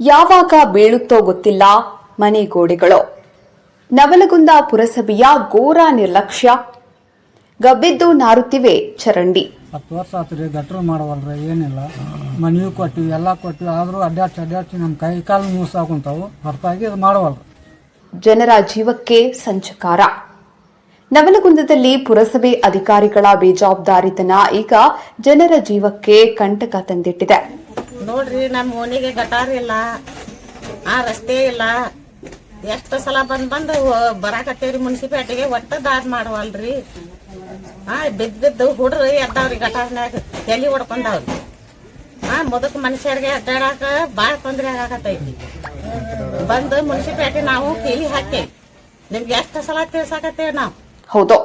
ಯಾವಾಗ ಬೀಳುತ್ತೋ ಗೊತ್ತಿಲ್ಲ ಮನೆ ಗೋಡೆಗಳು. ನವಲಗುಂದ ಪುರಸಭೆಯ ಘೋರ ನಿರ್ಲಕ್ಷ್ಯ. ಗಬ್ಬಿದ್ದು ನಾರುತ್ತಿವೆ ಚರಂಡಿ. 10 ವರ್ಷ ಆತ್ರಿ, ಗಟ್ರು ಮಾಡವಲ್ರಿ, ಏನಿಲ್ಲ. ಮನೆಯೂ ಕೊಟ್ಟಿವಿ, ಎಲ್ಲ ಕೊಟ್ಟಿವಿ, ಆದರೂ ಅಡ್ಡಾಡ್ಸಿ ನಮ್ಮ ಕೈ ಕಾಲು ಮೂಸಾಕೊಂತಾವು, ಹೊರತಾಗಿ ಇದು ಮಾಡವಲ್ರಿ. ಜನರ ಜೀವಕ್ಕೆ ಸಂಚಕಾರ. ನವಲಗುಂದದಲ್ಲಿ ಪುರಸಭೆ ಅಧಿಕಾರಿಗಳ ಬೇಜವಾಬ್ದಾರಿತನ ಈಗ ಜನರ ಜೀವಕ್ಕೆ ಕಂಟಕ ತಂದಿಟ್ಟಿದೆ. ನೋಡ್ರಿ, ನಮ್ಮ ಓಣಿಗೆ ಗಟಾರ್ ಇಲ್ಲ, ಆ ರಸ್ತೆ ಇಲ್ಲ. ಎಷ್ಟು ಸಲ ಬಂದು ಬರಾಕತ್ತೇವ್ರಿ ಮುನ್ಸಿಪಾಲಿಟಿಗೆ, ಒಟ್ಟ ದಾದ್ ಮಾಡವಲ್ರಿ. ಬಿದ್ದು ಹುಡ್ರು ಎದ್ದಾವ್ರಿ ಗಟಾರ್ನ್ಯಾಗ, ತಲೆ ಹೊಡ್ಕೊಂಡವ್ರಿ. ಮುದಕ್ ಮನುಷ್ಯರಿಗೆ ಅಡ್ಡಾಡಕ ಬಾಳ ತೊಂದ್ರೆ ಆಗಾಕತ್ತೈತಿ. ಬಂದು ಮುನ್ಸಿಪಾಲಿಟಿ ನಾವು ಕೀಲಿ ಹಾಕೇವಿ, ನಿಮ್ಗೆ ಎಷ್ಟು ಸಲ ತಿಳ್ಸಾಕತ್ತೇವೆ ನಾವು. ಹೌದು,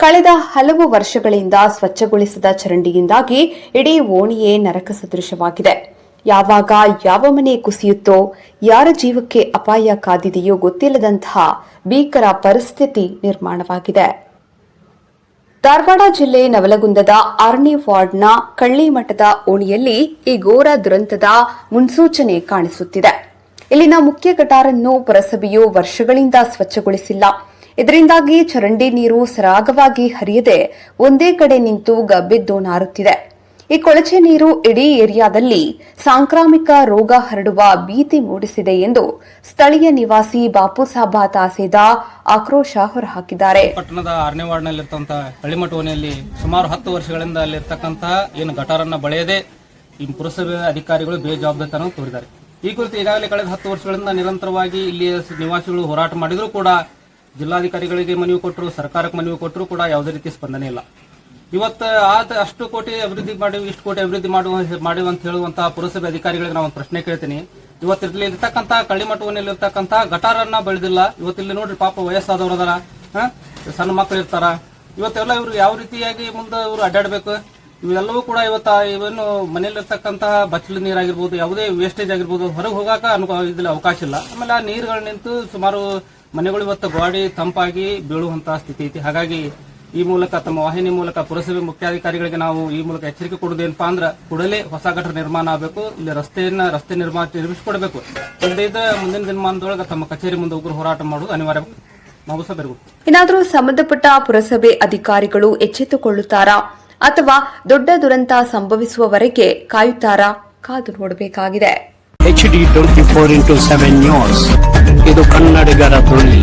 ಕಳೆದ ಹಲವು ವರ್ಷಗಳಿಂದ ಸ್ವಚ್ಛಗೊಳಿಸದ ಚರಂಡಿಯಿಂದಾಗಿ ಇಡೀ ಓಣಿಯೇ ನರಕ ಸದೃಶವಾಗಿದೆ. ಯಾವಾಗ ಯಾವ ಮನೆ ಕುಸಿಯುತ್ತೋ, ಯಾರ ಜೀವಕ್ಕೆ ಅಪಾಯ ಕಾದಿದೆಯೋ ಗೊತ್ತಿಲ್ಲದಂತಹ ಭೀಕರ ಪರಿಸ್ಥಿತಿ ನಿರ್ಮಾಣವಾಗಿದೆ. ಧಾರವಾಡ ಜಿಲ್ಲೆ ನವಲಗುಂದದ 6ನೇ ವಾರ್ಡ್ನ ಕಳ್ಳಿಮಠದ ಓಣಿಯಲ್ಲಿ ಈ ಘೋರ ದುರಂತದ ಮುನ್ಸೂಚನೆ ಕಾಣಿಸುತ್ತಿದೆ. ಇಲ್ಲಿನ ಮುಖ್ಯ ಗಟಾರನ್ನು ಪುರಸಭೆಯು ವರ್ಷಗಳಿಂದ ಸ್ವಚ್ಛಗೊಳಿಸಿಲ್ಲ. ಇದರಿಂದಾಗಿ ಚರಂಡಿ ನೀರು ಸರಾಗವಾಗಿ ಹರಿಯದೆ ಒಂದೇ ಕಡೆ ನಿಂತು ಗಬ್ಬಿದ್ದು ನಾರುತ್ತಿದೆ. ಈ ಕೊಳಚೆ ನೀರು ಇಡೀ ಏರಿಯಾದಲ್ಲಿ ಸಾಂಕ್ರಾಮಿಕ ರೋಗ ಹರಡುವ ಭೀತಿ ಮೂಡಿಸಿದೆ ಎಂದು ಸ್ಥಳೀಯ ನಿವಾಸಿ ಬಾಪುಸಾಬ ತಾಸೇದ ಆಕ್ರೋಶ ಹೊರಹಾಕಿದ್ದಾರೆ. ಪಟ್ಟಣದ 6ನೇ ವಾರ್ಡ್ನಲ್ಲಿರ್ತಕ್ಕಂಥ ಕಳ್ಳಿಮಠ ಓಣಿಯಲ್ಲಿ ಸುಮಾರು 10 ವರ್ಷಗಳಿಂದ ಅಲ್ಲಿರ್ತಕ್ಕಂತಹ ಏನು ಗಟಾರನ್ನ ಬಳೆಯದೆ ಈ ಪುರಸಭೆ ಅಧಿಕಾರಿಗಳು ಬೇಜವಾಬ್ದಾರಿತನ ತೋರಿದ್ದಾರೆ. ಈ ಕುರಿತು ಈಗಾಗಲೇ ಕಳೆದ 10 ವರ್ಷಗಳಿಂದ ನಿರಂತರವಾಗಿ ಇಲ್ಲಿಯ ನಿವಾಸಿಗಳು ಹೋರಾಟ ಮಾಡಿದರೂ ಕೂಡ ಜಿಲ್ಲಾಧಿಕಾರಿಗಳಿಗೆ ಮನವಿ ಕೊಟ್ಟರು, ಸರ್ಕಾರಕ್ಕೆ ಮನವಿ ಕೊಟ್ಟರು ಕೂಡ ಯಾವುದೇ ರೀತಿ ಸ್ಪಂದನೆ ಇಲ್ಲ. ಇವತ್ತು ಅಷ್ಟು ಕೋಟಿ ಅಭಿವೃದ್ಧಿ ಮಾಡಿವಿ, ಇಷ್ಟು ಕೋಟಿ ಅಭಿವೃದ್ಧಿ ಮಾಡಿವಿ ಅಂತ ಹೇಳುವಂತಹ ಪುರಸಭೆ ಅಧಿಕಾರಿಗಳಿಗೆ ನಾವು ಒಂದು ಪ್ರಶ್ನೆ ಕೇಳ್ತೀನಿ. ಇವತ್ತಿಲ್ಲಿ ಇರ್ತಕ್ಕಂಥ ಕಳ್ಳಿಮಠ ಓಣಿಯಲ್ಲಿರ್ತಕ್ಕಂಥ ಗಟಾರನ್ನ ಬೆಳೆದಿಲ್ಲ. ಇವತ್ತಿಲ್ಲಿ ನೋಡ್ರಿ, ಪಾಪ ವಯಸ್ಸಾದವ್ರು ಅದಾರ, ಸಣ್ಣ ಮಕ್ಕಳು ಇರ್ತಾರ. ಇವತ್ತೆಲ್ಲ ಇವ್ರು ಯಾವ ರೀತಿಯಾಗಿ ಮುಂದೆ ಇವರು ಅಡ್ಡಾಡಬೇಕು? ಇವೆಲ್ಲವೂ ಕೂಡ ಇವೇನು ಮನೆಯಲ್ಲಿರ್ತಕ್ಕಂತಹ ಬಚ್ಚಲ ನೀರಾಗಿರ್ಬೋದು, ಯಾವುದೇ ವೇಸ್ಟೇಜ್ ಆಗಿರ್ಬೋದು, ಹೊರಗೆ ಹೋಗಾಕ ಇದ್ರಲ್ಲಿ ಅವಕಾಶ ಇಲ್ಲ. ಆಮೇಲೆ ಆ ನೀರುಗಳು ನಿಂತು ಸುಮಾರು ಮನೆಗಳು ಇವತ್ತು ಗೋಡಿ ತಂಪಾಗಿ ಬೀಳುವಂತಹ ಸ್ಥಿತಿ ಐತಿ. ಹಾಗಾಗಿ ಈ ಮೂಲಕ ತಮ್ಮ ವಾಹಿನಿ ಮೂಲಕ ಪುರಸಭೆ ಮುಖ್ಯಾಧಿಕಾರಿಗಳಿಗೆ ನಾವು ಈ ಮೂಲಕ ಎಚ್ಚರಿಕೆ ಕೊಡುವುದೇನಪ್ಪಾ ಅಂದ್ರೆ, ಕೂಡಲೇ ಹೊಸ ಗಟಾರ ನಿರ್ಮಾಣ ಆಗಬೇಕು, ಇಲ್ಲಿ ರಸ್ತೆ ನಿರ್ಮಿಸಿಕೊಡಬೇಕು. ಇಲ್ಲದೇ ಮುಂದಿನ ದಿನಮಾನದೊಳಗೆ ತಮ್ಮ ಕಚೇರಿ ಮುಂದೆ ಉಗ್ರ ಹೋರಾಟ ಮಾಡುವುದು ಅನಿವಾರ್ಯ. ಏನಾದರೂ ಸಂಬಂಧಪಟ್ಟ ಪುರಸಭೆ ಅಧಿಕಾರಿಗಳು ಎಚ್ಚೆತ್ತುಕೊಳ್ಳುತ್ತಾರಾ ಅಥವಾ ದೊಡ್ಡ ದುರಂತ ಸಂಭವಿಸುವವರೆಗೆ ಕಾಯುತ್ತಾರಾ? ಕಾದು ನೋಡಬೇಕಾಗಿದೆ. HD 24x7 ನ್ಯೂಸ್, ಇದು ಕನ್ನಡಿಗರ ಧ್ವನಿ.